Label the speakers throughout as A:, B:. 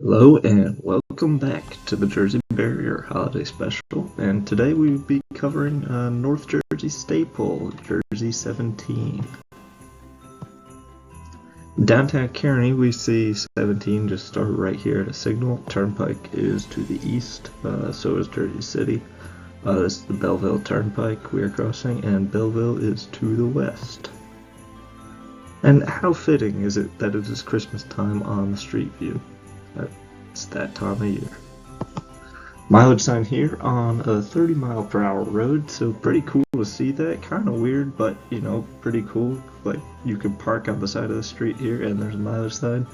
A: Hello and welcome back to the Jersey Barrier Holiday Special, and today we will be covering North Jersey staple, Jersey 17. Downtown Kearney, we see 17 just started right here at a signal. Turnpike is to the east, so is Jersey City. This is the Belleville Turnpike we are crossing, and Belleville is to the west. And how fitting is it that it is Christmas time on the street view? It's that time of year. Mileage sign here on a 30-mile-per-hour road, so pretty cool to see that. Kind of weird, but pretty cool. Like, you can park on the side of the street here, and there's a mileage sign.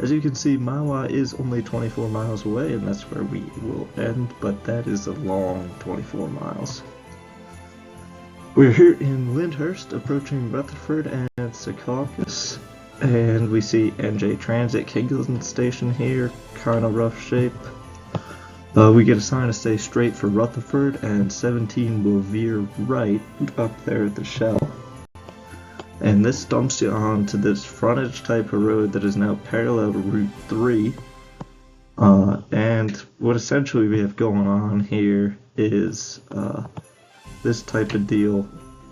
A: As you can see, Mawa is only 24 miles away, and that's where we will end, but that is a long 24 miles. We're here in Lyndhurst, approaching Rutherford and Secaucus. And we see NJ Transit Kingsland Station here, kind of rough shape. We get a sign to stay straight for Rutherford, and 17 will veer right up there at the Shell. And this dumps you onto this frontage type of road that is now parallel to Route 3. And what essentially we have going on here is this type of deal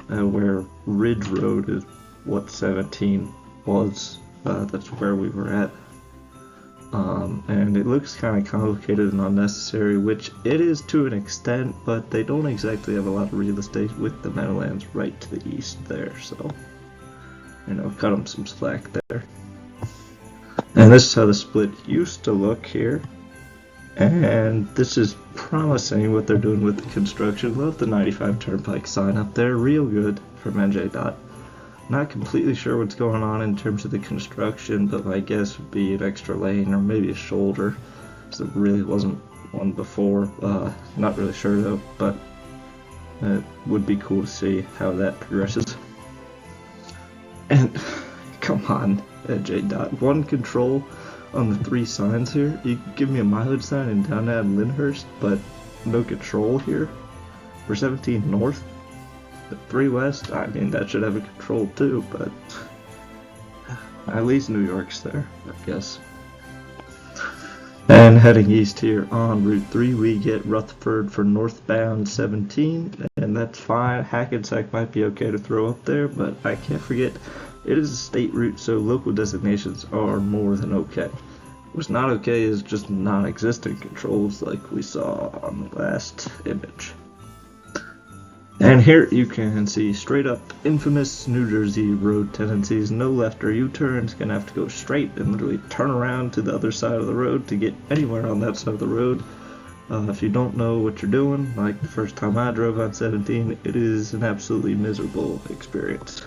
A: where Ridge Road is what 17 was. That's where we were at. And it looks kind of complicated and unnecessary, which it is to an extent, but they don't exactly have a lot of real estate with the Meadowlands right to the east there, so cut them some slack there. And this is how the split used to look here, and this is promising what they're doing with the construction. Love the 95 Turnpike sign up there, real good from NJ Dot. Not completely sure what's going on in terms of the construction, but my guess would be an extra lane or maybe a shoulder, so there really wasn't one before. Not really sure though, but it would be cool to see how that progresses. And come on, J. Dot, one control on the three signs here. You give me a mileage sign in downtown Lyndhurst, but no control here for 17 North. 3 West, I mean, that should have a control too, but at least New York's there, I guess. And heading east here on Route 3, we get Rutherford for northbound 17, and that's fine. Hackensack might be okay to throw up there, but I can't forget, it is a state route, so local designations are more than okay. What's not okay is just non-existent controls like we saw on the last image. And here you can see straight up infamous New Jersey road tendencies. No left or U-turns, gonna have to go straight and literally turn around to the other side of the road to get anywhere on that side of the road. If you don't know what you're doing, like the first time I drove on 17, it is an absolutely miserable experience.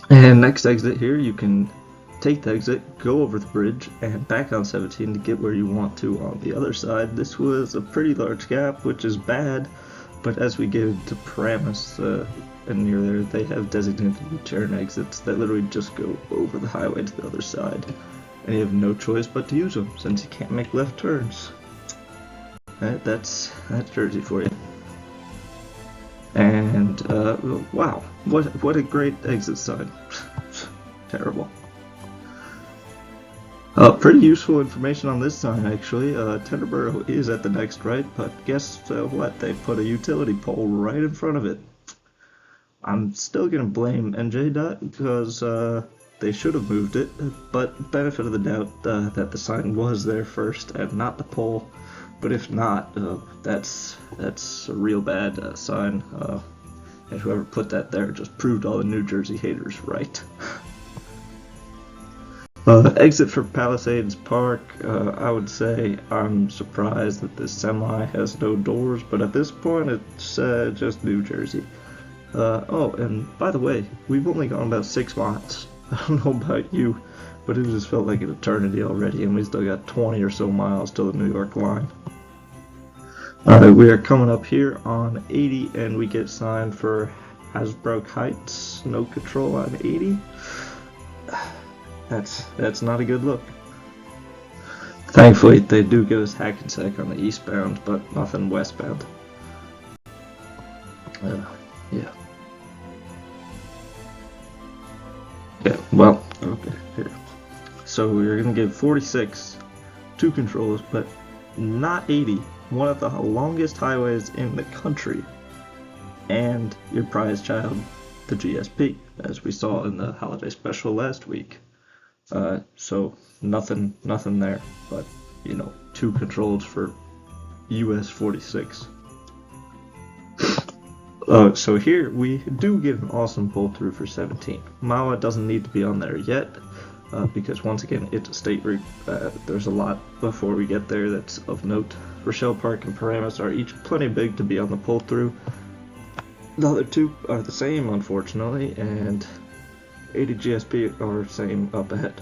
A: And next exit here, you can take the exit, go over the bridge, and back on 17 to get where you want to on the other side. This was a pretty large gap, which is bad. But as we get to Paramus and near there, they have designated U-turn exits that literally just go over the highway to the other side. And you have no choice but to use them, since you can't make left turns. That's Jersey for you. And, wow, what a great exit sign. Terrible. Pretty useful information on this sign, actually. Tenderboro is at the next right, but guess what? They put a utility pole right in front of it. I'm still going to blame NJ Dot because they should have moved it, but benefit of the doubt that the sign was there first and not the pole. But if not, that's a real bad sign, and whoever put that there just proved all the New Jersey haters right. Exit for Palisades Park, I would say I'm surprised that this semi has no doors, but at this point it's just New Jersey. Oh, and by the way, we've only gone about 6 miles. I don't know about you, but it just felt like an eternity already, and we still got 20 or so miles to the New York line. Alright, we are coming up here on 80, and we get signed for Hasbrook Heights, no control on 80. That's not a good look. Thankfully, they do give us Hackensack on the eastbound, but nothing westbound. Yeah. Yeah, well, okay, here. So So we're going to give 46 two controls, but not 80, one of the longest highways in the country, and your prize child, the GSP, as we saw in the holiday special last week. So nothing there, but you know, two controls for US 46. So here we do get an awesome pull through for 17. Mawa doesn't need to be on there yet, because once again it's a state route. There's a lot before we get there that's of note. Rochelle Park and Paramus are each plenty big to be on the pull through. The other two are the same, unfortunately, and 80 GSP are same up ahead.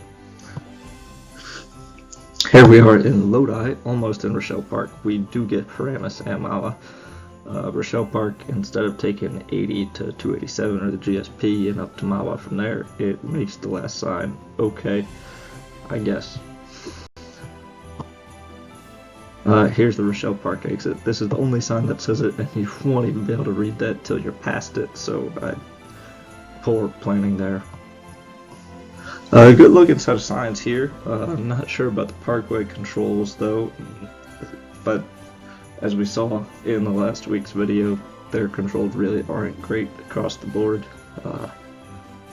A: Here we are in Lodi, almost in Rochelle Park. We do get Paramus and Mawa. Rochelle Park, instead of taking 80 to 287 or the GSP and up to Mawa from there, it makes the last sign. Okay, I guess. Here's the Rochelle Park exit. This is the only sign that says it, and you won't even be able to read that till you're past it, so poor planning there. Good looking set of signs here. I'm not sure about the parkway controls though, but as we saw in the last week's video, their controls really aren't great across the board.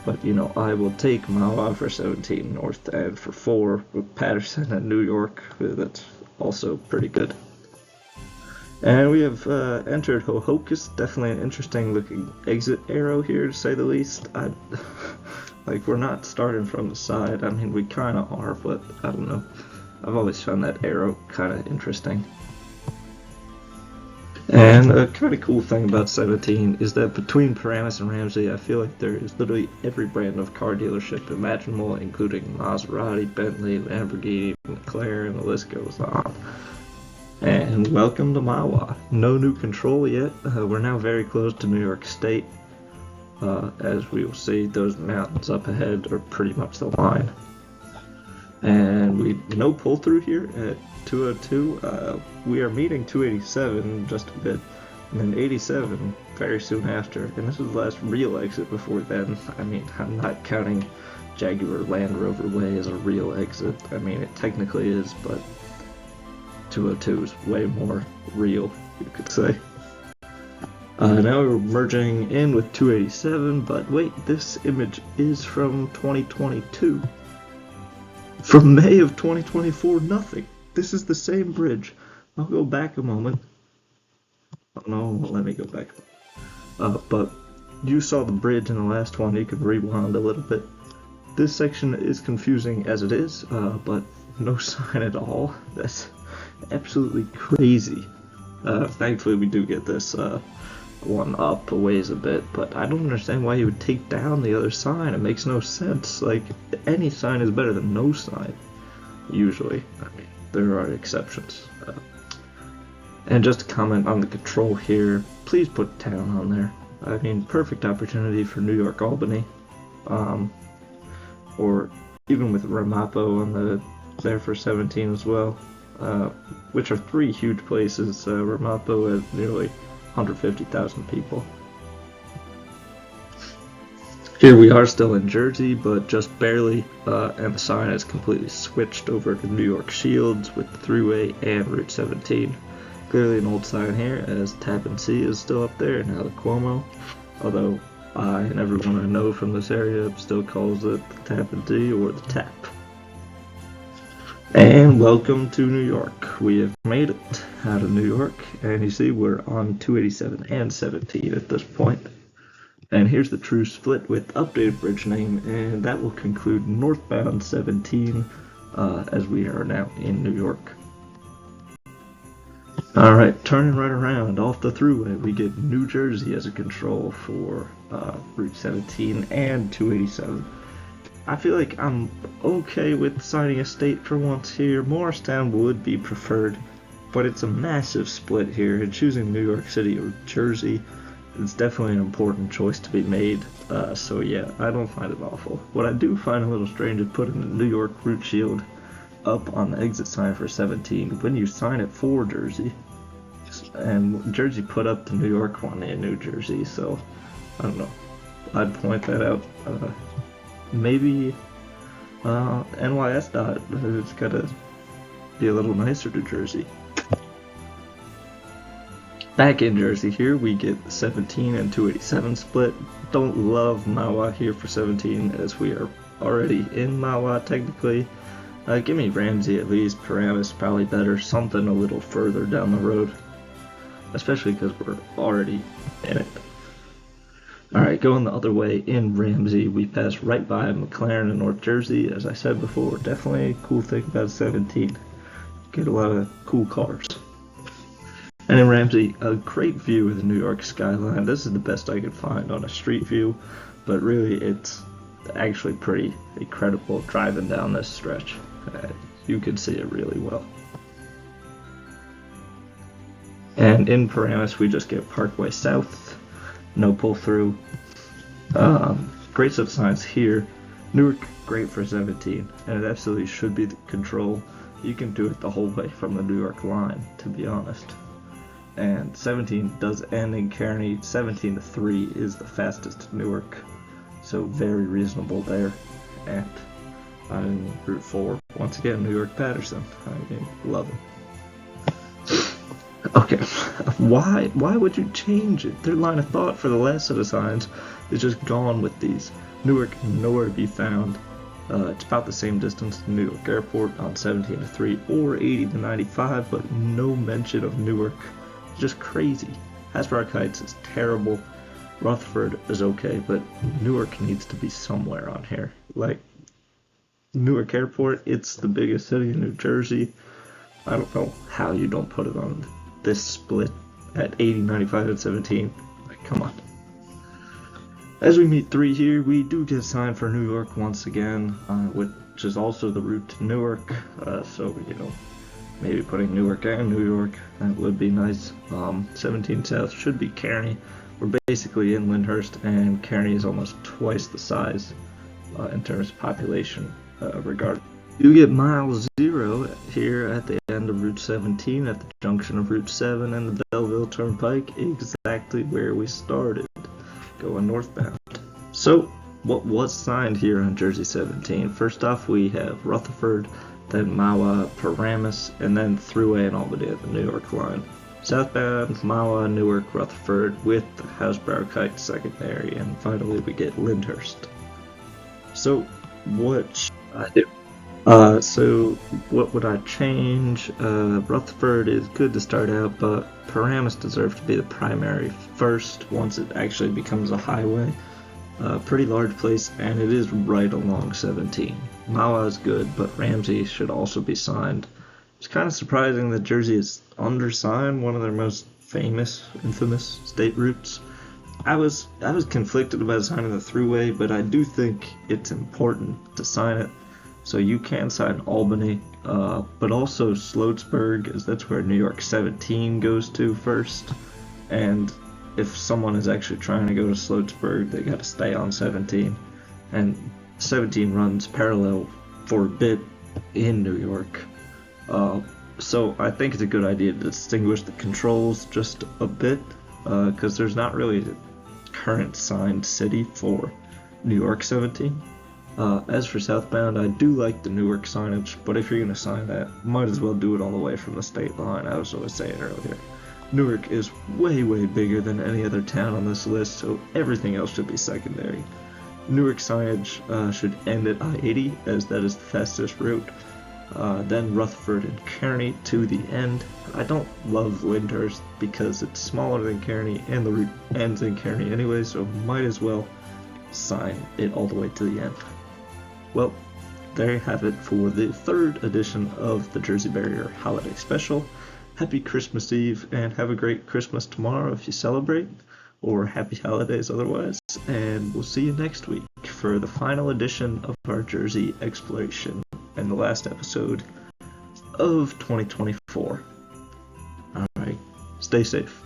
A: But you know, I will take Mawa for 17 North and for 4 with Patterson and New York. That's also pretty good. And we have entered Hohokus. Definitely an interesting looking exit arrow here, to say the least. Like, we're not starting from the side. I mean, we kind of are, but I don't know. I've always found that arrow kind of interesting. And a kind of cool thing about 17 is that between Paramus and Ramsey, I feel like there is literally every brand of car dealership imaginable, including Maserati, Bentley, Lamborghini, McLaren, the list goes on. And welcome to Mawa. No new control yet. We're now very close to New York State. As we will see, those mountains up ahead are pretty much the line. And we no pull through here at 202. We are meeting 287 in just a bit, and then 87 very soon after. And this is the last real exit before then. I mean, I'm not counting Jaguar Land Rover Way as a real exit. I mean, it technically is, but 202 is way more real, you could say. Now we're merging in with 287, but wait, this image is from 2022. From May of 2024, nothing. This is the same bridge. I'll go back a moment. Oh, no, let me go back. But you saw the bridge in the last one. You can rewind a little bit. This section is confusing as it is, but no sign at all. That's absolutely crazy. Thankfully, we do get this one up a ways a bit, but I don't understand why you would take down the other sign. It makes no sense. Like, any sign is better than no sign, usually. I mean, there are exceptions. And just to comment on the control here, please put town on there. I mean, perfect opportunity for New York Albany, or even with Ramapo on there for 17 as well, which are 3 huge places. Ramapo at nearly 150,000 people. Here we are still in Jersey, but just barely, and the sign has completely switched over to New York Shields with the Thruway and Route 17. Clearly an old sign here, as Tappan Zee is still up there, and now the Cuomo, although I and everyone I know from this area still calls it the Tappan Zee or the Tap. And welcome to New York. We have made it out of New York, and you see we're on 287 and 17 at this point. And here's the true split with updated bridge name, and that will conclude northbound 17 as we are now in New York. Alright, turning right around off the Thruway, we get New Jersey as a control for Route 17 and 287. I feel like I'm okay with signing a state for once here. Morristown would be preferred, but it's a massive split here, and choosing New York City or Jersey is definitely an important choice to be made. So yeah, I don't find it awful. What I do find a little strange is putting the New York route shield up on the exit sign for 17 when you sign it for Jersey. And Jersey put up the New York one in New Jersey, so I don't know. I'd point that out. Maybe NYS dot. It's gotta be a little nicer to Jersey. Back in Jersey here, we get 17 and 287 split. Don't love Mawa here for 17, as we are already in Mawa technically. Give me Ramsey at least. Paramus probably better. Something a little further down the road, especially because we're already in it. Alright, going the other way in Ramsey, we pass right by McLaren in North Jersey. As I said before, definitely a cool thing about 17. Get a lot of cool cars. And in Ramsey, a great view of the New York skyline. This is the best I could find on a street view, but really it's actually pretty incredible driving down this stretch. You can see it really well. And in Paramus, we just get Parkway South, no pull through. Great set of signs here. Newark, great for 17, and it absolutely should be the control. You can do it the whole way from the New York line, to be honest. And 17 does end in Kearney. 17 to 3 is the fastest to Newark, so very reasonable there. And on Route 4, once again, New York Patterson. I mean, love it. Okay, why would you change it? Their line of thought for the last set of signs is just gone with these. Newark, nowhere to be found. It's about the same distance to New York Airport on 17 to 3 or 80 to 95, but no mention of Newark. It's just crazy. Hasbrouck Heights is terrible. Rutherford is okay, but Newark needs to be somewhere on here. Like, Newark Airport, it's the biggest city in New Jersey. I don't know how you don't put it on this split at 80, 95, and 17. Like, come on. As we meet 3 here, we do get signed for New York once again, which is also the route to Newark. So, you know, maybe putting Newark and New York, that would be nice. 17 South should be Kearney. We're basically in Lyndhurst, and Kearney is almost twice the size in terms of population regard. You get mile 0 here at the end of Route 17 at the junction of Route 7 and the Belleville Turnpike, exactly where we started, going northbound. So, what was signed here on Jersey 17? First off, we have Rutherford, then Mawa, Paramus, and then Thruway and Albany at the New York line. Southbound, Mawa, Newark, Rutherford, with the Hasbrouck Heights secondary, and finally we get Lyndhurst. So, what should I do? So what would I change? Rutherford is good to start out, but Paramus deserves to be the primary first once it actually becomes a highway. Pretty large place, and it is right along 17. Mawa is good, but Ramsey should also be signed. It's kind of surprising that Jersey is undersigned, one of their most infamous state routes. I was conflicted about signing the Thruway, but I do think it's important to sign it. So you can sign Albany, but also Sloatsburg, as that's where New York 17 goes to first. And if someone is actually trying to go to Sloatsburg, they got to stay on 17. And 17 runs parallel for a bit in New York. So I think it's a good idea to distinguish the controls just a bit, because there's not really a current signed city for New York 17. As for southbound, I do like the Newark signage, but if you're going to sign that, might as well do it all the way from the state line. I was always saying earlier, Newark is way bigger than any other town on this list, so everything else should be secondary. Newark signage should end at I-80, as that is the fastest route. Then Rutherford and Kearney to the end. I don't love Lyndhurst because it's smaller than Kearney, and the route ends in Kearney anyway, so might as well sign it all the way to the end. Well, there you have it for the 3rd edition of the Jersey Barrier Holiday Special. Happy Christmas Eve, and have a great Christmas tomorrow if you celebrate, or happy holidays otherwise, and we'll see you next week for the final edition of our Jersey exploration and the last episode of 2024. Alright, stay safe.